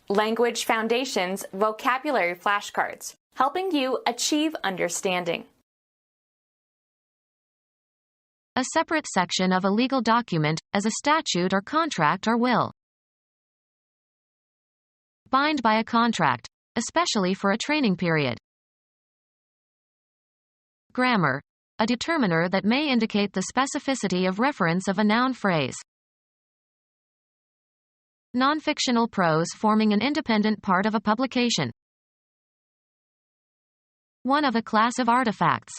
Language Foundations Vocabulary Flashcards, helping you achieve understanding. A separate section of a legal document, as a statute or contract or will. Bind by a contract, especially for a training period. Grammar, a determiner that may indicate the specificity of reference of a noun phrase. Nonfictional prose forming an independent part of a publication. One of a class of artifacts.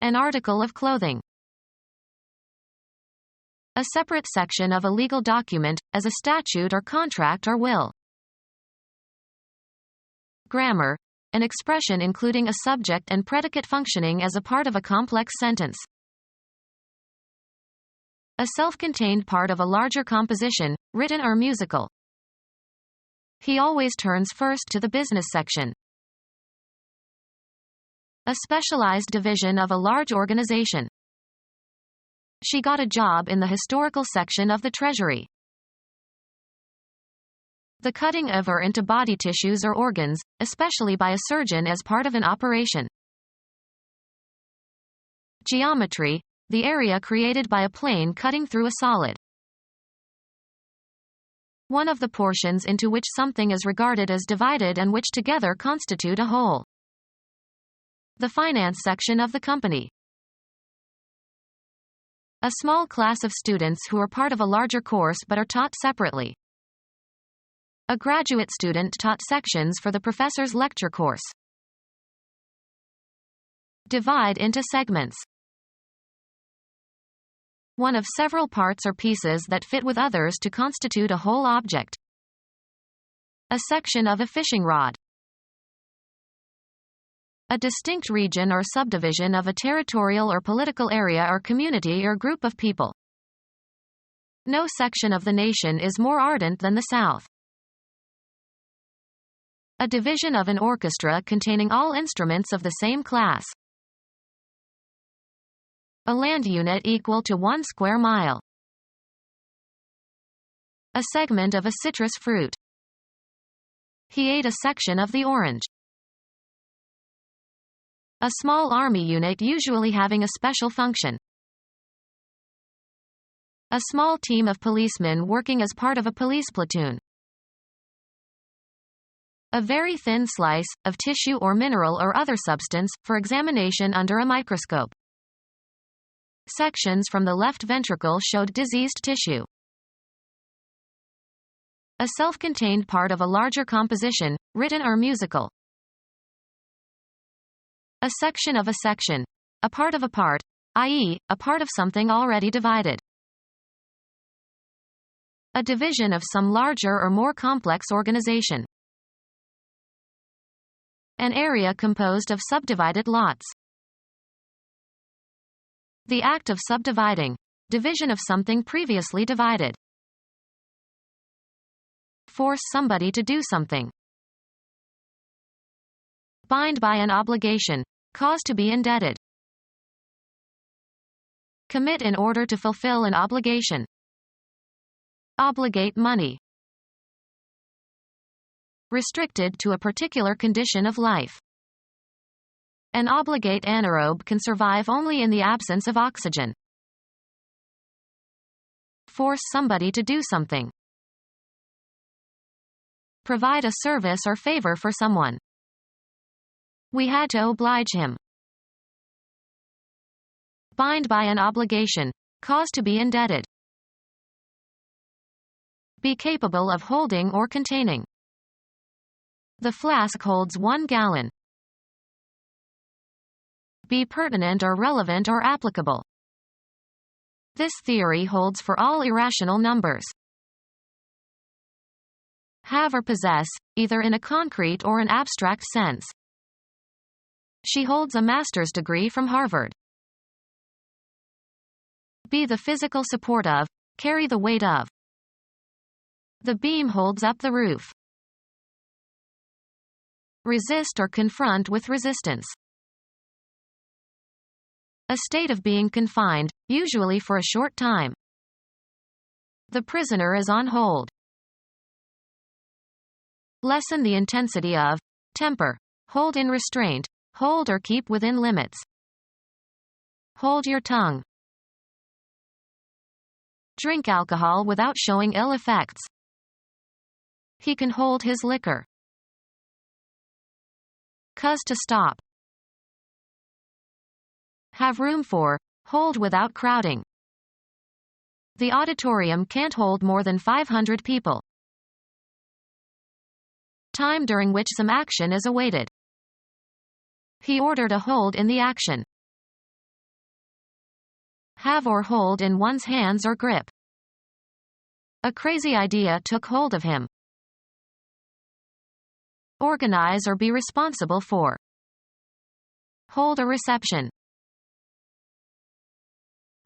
An article of clothing. A separate section of a legal document, as a statute or contract or will. Grammar, an expression including a subject and predicate functioning as a part of a complex sentence. A self-contained part of a larger composition, written or musical. He always turns first to the business section. A specialized division of a large organization. She got a job in the historical section of the Treasury. The cutting of or into body tissues or organs, especially by a surgeon as part of an operation. Geometry, the area created by a plane cutting through a solid. One of the portions into which something is regarded as divided and which together constitute a whole. The finance section of the company. A small class of students who are part of a larger course but are taught separately. A graduate student taught sections for the professor's lecture course. Divide into segments. One of several parts or pieces that fit with others to constitute a whole object. A section of a fishing rod. A distinct region or subdivision of a territorial or political area or community or group of people. No section of the nation is more ardent than the South. A division of an orchestra containing all instruments of the same class. A land unit equal to 1 square mile. A segment of a citrus fruit. He ate a section of the orange. A small army unit usually having a special function. A small team of policemen working as part of a police platoon. A very thin slice, of tissue or mineral or other substance, for examination under a microscope. Sections from the left ventricle showed diseased tissue. A self-contained part of a larger composition, written or musical. A section of a section. A part of a part, i.e., a part of something already divided. A division of some larger or more complex organization. An area composed of subdivided lots. The act of subdividing. Division of something previously divided. Force somebody to do something. Bind by an obligation. Cause to be indebted. Commit in order to fulfill an obligation. Obligate money. Restricted to a particular condition of life. An obligate anaerobe can survive only in the absence of oxygen. Force somebody to do something. Provide a service or favor for someone. We had to oblige him. Bind by an obligation. Cause to be indebted. Be capable of holding or containing. The flask holds 1 gallon. Be pertinent or relevant or applicable. This theory holds for all irrational numbers. Have or possess, either in a concrete or an abstract sense. She holds a master's degree from Harvard. Be the physical support of, carry the weight of. The beam holds up the roof. Resist or confront with resistance. A state of being confined, usually for a short time. The prisoner is on hold. Lessen the intensity of. Temper. Hold in restraint. Hold or keep within limits. Hold your tongue. Drink alcohol without showing ill effects. He can hold his liquor. Cause to stop. Have room for. Hold without crowding. The auditorium can't hold more than 500 people. Time during which some action is awaited. He ordered a hold in the action. Have or hold in one's hands or grip. A crazy idea took hold of him. Organize or be responsible for. Hold a reception.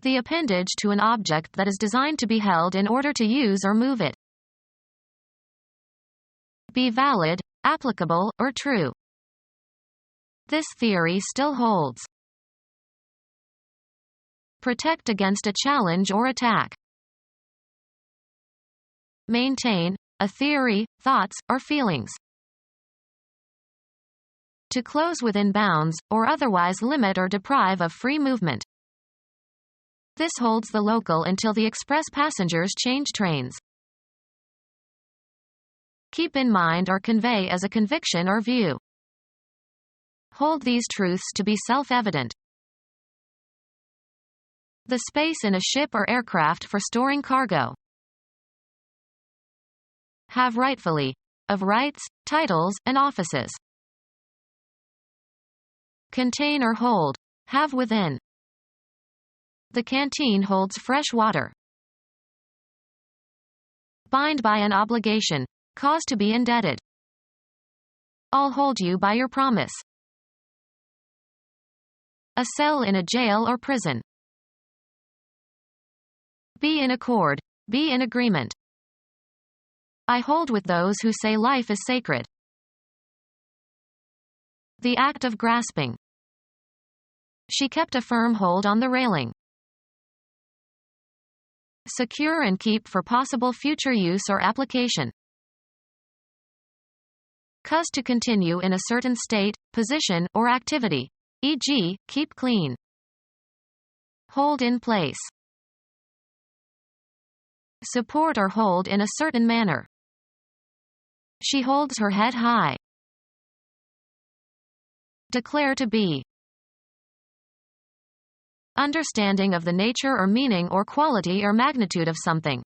The appendage to an object that is designed to be held in order to use or move it. Be valid, applicable, or true. This theory still holds. Protect against a challenge or attack. Maintain, a theory, thoughts, or feelings. To close within bounds, or otherwise limit or deprive of free movement. This holds the local until the express passengers change trains. Keep in mind or convey as a conviction or view. Hold these truths to be self-evident. The space in a ship or aircraft for storing cargo. Have rightfully. Of rights, titles, and offices. Contain or hold. Have within. The canteen holds fresh water. Bind by an obligation. Cause to be indebted. I'll hold you by your promise. A cell in a jail or prison. Be in accord. Be in agreement. I hold with those who say life is sacred. The act of grasping. She kept a firm hold on the railing. Secure and keep for possible future use or application. Cause to continue in a certain state, position, or activity. E.g., keep clean. Hold in place. Support or hold in a certain manner. She holds her head high. Declare to be. Understanding of the nature or meaning or quality or magnitude of something.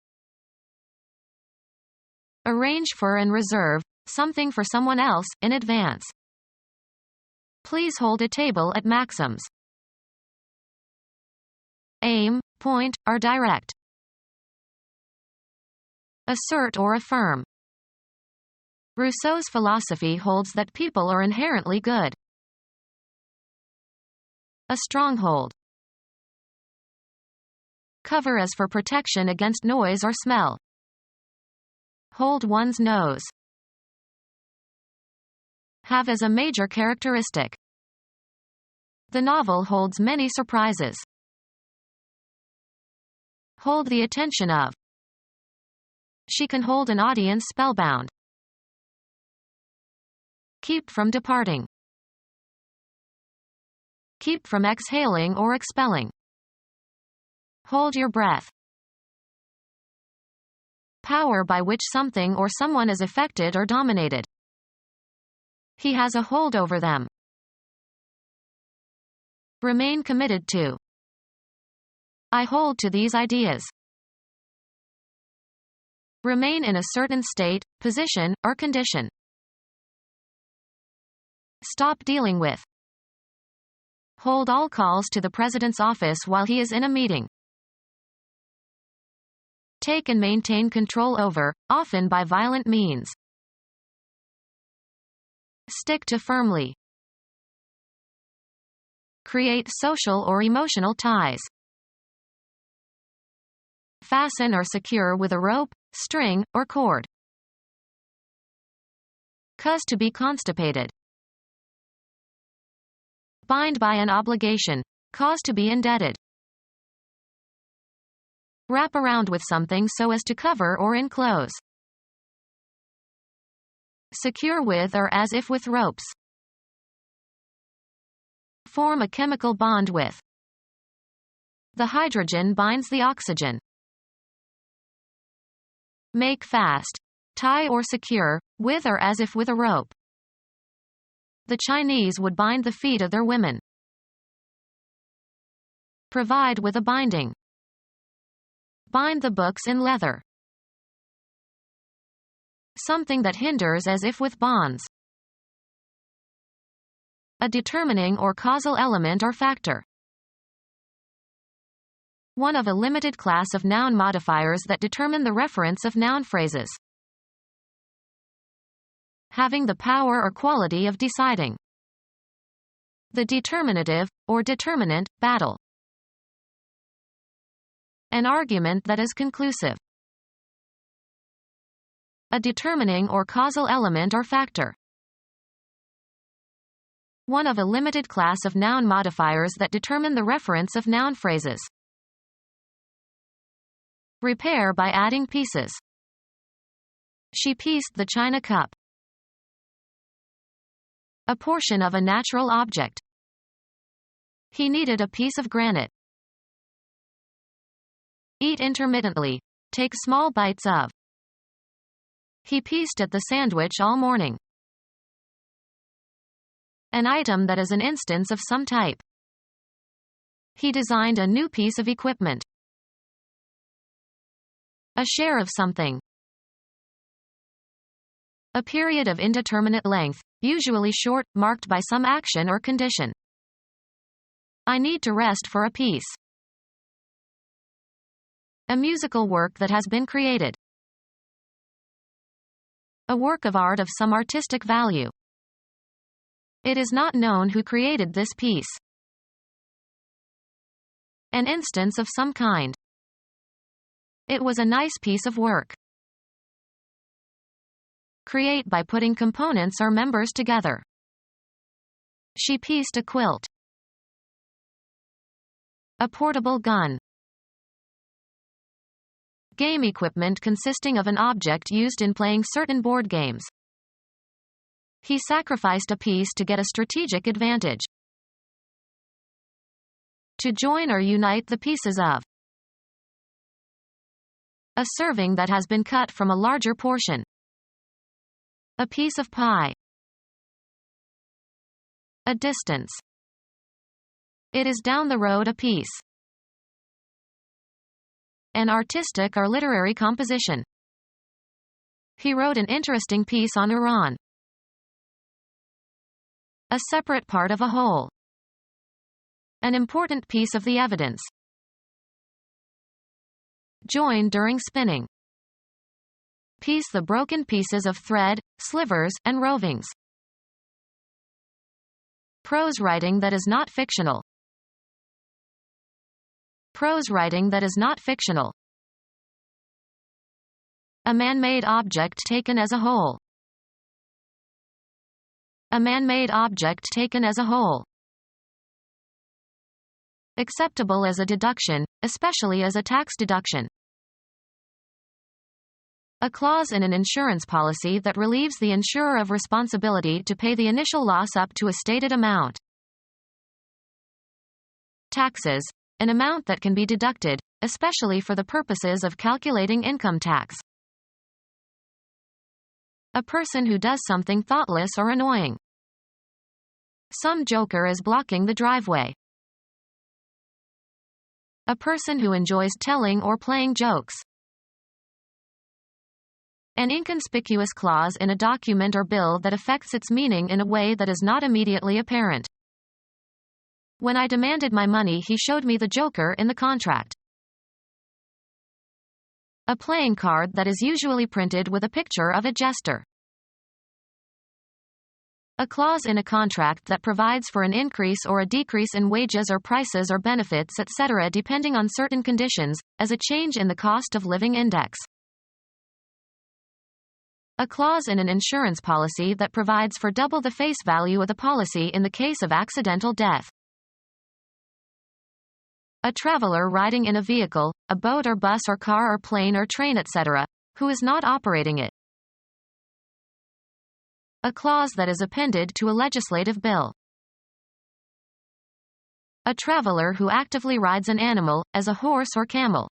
Arrange for and reserve something for someone else in advance. Please hold a table at Maxim's. Aim, point, or direct. Assert or affirm. Rousseau's philosophy holds that people are inherently good. A stronghold. Cover as for protection against noise or smell. Hold one's nose. Have as a major characteristic. The novel holds many surprises. Hold the attention of. She can hold an audience spellbound. Keep from departing. Keep from exhaling or expelling. Hold your breath. Power by which something or someone is affected or dominated. He has a hold over them. Remain committed to. I hold to these ideas. Remain in a certain state, position, or condition. Stop dealing with. Hold all calls to the President's office while he is in a meeting. Take and maintain control over, often by violent means. Stick to firmly. Create social or emotional ties. Fasten or secure with a rope, string, or cord. Cause to be constipated. Bind by an obligation. Cause to be indebted. Wrap around with something so as to cover or enclose. Secure with or as if with ropes. Form a chemical bond with. The hydrogen binds the oxygen. Make fast. Tie or secure, with or as if with a rope. The Chinese would bind the feet of their women. Provide with a binding. Bind the books in leather. Something that hinders as if with bonds. A determining or causal element or factor. One of a limited class of noun modifiers that determine the reference of noun phrases. Having the power or quality of deciding. The determinative, or determinant, battle. An argument that is conclusive. A determining or causal element or factor. One of a limited class of noun modifiers that determine the reference of noun phrases. Repair by adding pieces. She pieced the china cup. A portion of a natural object. He needed a piece of granite. Eat intermittently. Take small bites of. He pieced at the sandwich all morning. An item that is an instance of some type. He designed a new piece of equipment. A share of something. A period of indeterminate length, usually short, marked by some action or condition. I need to rest for a piece. A musical work that has been created. A work of art of some artistic value. It is not known who created this piece. An instance of some kind. It was a nice piece of work. Create by putting components or members together. She pieced a quilt. A portable gun. Game equipment consisting of an object used in playing certain board games. He sacrificed a piece to get a strategic advantage. To join or unite the pieces of. A serving that has been cut from a larger portion. A piece of pie. A distance. It is down the road a piece. An artistic or literary composition. He wrote an interesting piece on Iran. A separate part of a whole. An important piece of the evidence. Join during spinning. Piece the broken pieces of thread, slivers, and rovings. Prose writing that is not fictional. Prose writing that is not fictional. A man-made object taken as a whole. A man-made object taken as a whole. Acceptable as a deduction, especially as a tax deduction. A clause in an insurance policy that relieves the insurer of responsibility to pay the initial loss up to a stated amount. Taxes, an amount that can be deducted, especially for the purposes of calculating income tax. A person who does something thoughtless or annoying. Some joker is blocking the driveway. A person who enjoys telling or playing jokes. An inconspicuous clause in a document or bill that affects its meaning in a way that is not immediately apparent. When I demanded my money, he showed me the joker in the contract. A playing card that is usually printed with a picture of a jester. A clause in a contract that provides for an increase or a decrease in wages or prices or benefits, etc., depending on certain conditions, as a change in the cost of living index. A clause in an insurance policy that provides for double the face value of the policy in the case of accidental death. A traveler riding in a vehicle, a boat or bus or car or plane or train, etc., who is not operating it. A clause that is appended to a legislative bill. A traveler who actively rides an animal, as a horse or camel.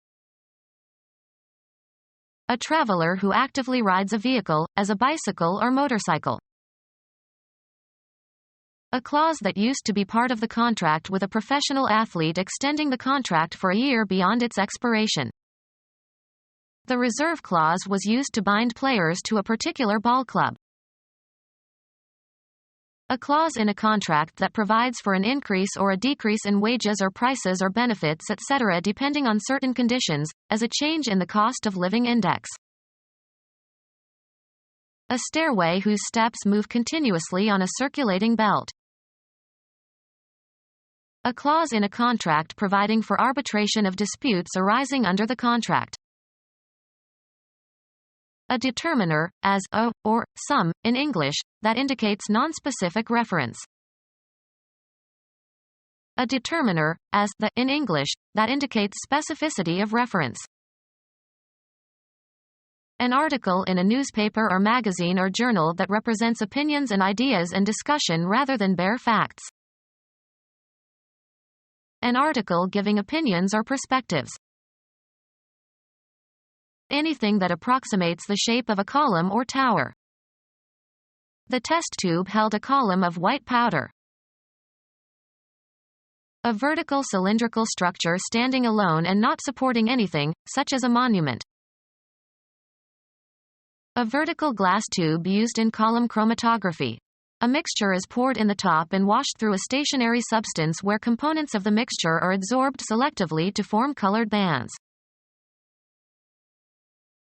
A traveler who actively rides a vehicle, as a bicycle or motorcycle. A clause that used to be part of the contract with a professional athlete extending the contract for a year beyond its expiration. The reserve clause was used to bind players to a particular ball club. A clause in a contract that provides for an increase or a decrease in wages or prices or benefits, etc., depending on certain conditions, as a change in the cost of living index. A stairway whose steps move continuously on a circulating belt. A clause in a contract providing for arbitration of disputes arising under the contract. A determiner, as a, or, some, in English, that indicates nonspecific reference. A determiner, as the, in English, that indicates specificity of reference. An article in a newspaper or magazine or journal that represents opinions and ideas and discussion rather than bare facts. An article giving opinions or perspectives. Anything that approximates the shape of a column or tower. The test tube held a column of white powder. A vertical cylindrical structure standing alone and not supporting anything, such as a monument. A vertical glass tube used in column chromatography. A mixture is poured in the top and washed through a stationary substance where components of the mixture are adsorbed selectively to form colored bands.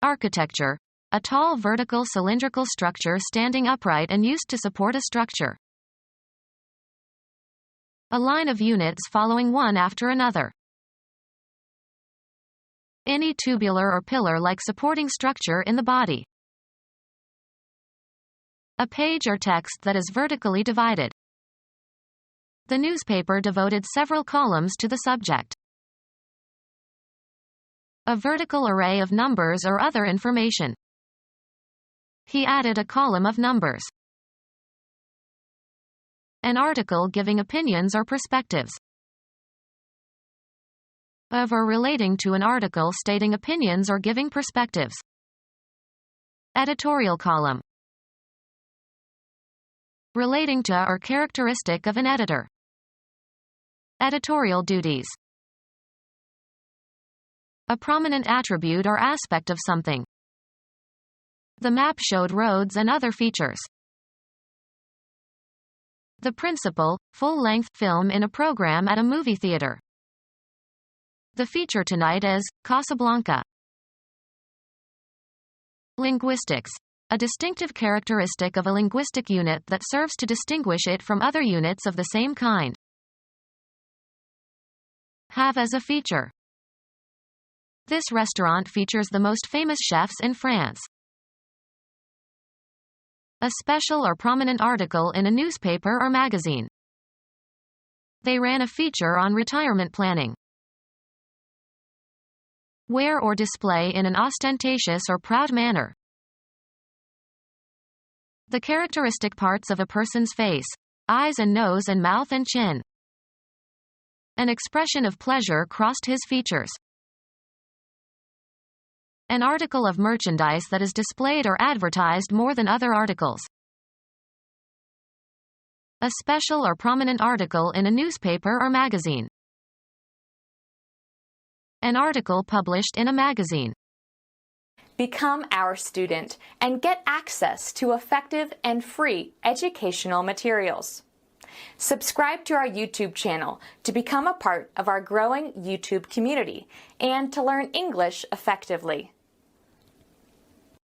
Architecture. A tall vertical cylindrical structure standing upright and used to support a structure. A line of units following one after another. Any tubular or pillar-like supporting structure in the body. A page or text that is vertically divided. The newspaper devoted several columns to the subject. A vertical array of numbers or other information. He added a column of numbers. An article giving opinions or perspectives. Of or relating to an article stating opinions or giving perspectives. Editorial column. Relating to or characteristic of an editor. Editorial duties. A prominent attribute or aspect of something. The map showed roads and other features. The principal, full-length film in a program at a movie theater. The feature tonight is Casablanca. Linguistics. A distinctive characteristic of a linguistic unit that serves to distinguish it from other units of the same kind. Have as a feature. This restaurant features the most famous chefs in France. A special or prominent article in a newspaper or magazine. They ran a feature on retirement planning. Wear or display in an ostentatious or proud manner. The characteristic parts of a person's face, eyes and nose and mouth and chin. An expression of pleasure crossed his features. An article of merchandise that is displayed or advertised more than other articles. A special or prominent article in a newspaper or magazine. An article published in a magazine. Become our student and get access to effective and free educational materials. Subscribe to our YouTube channel to become a part of our growing YouTube community and to learn English effectively.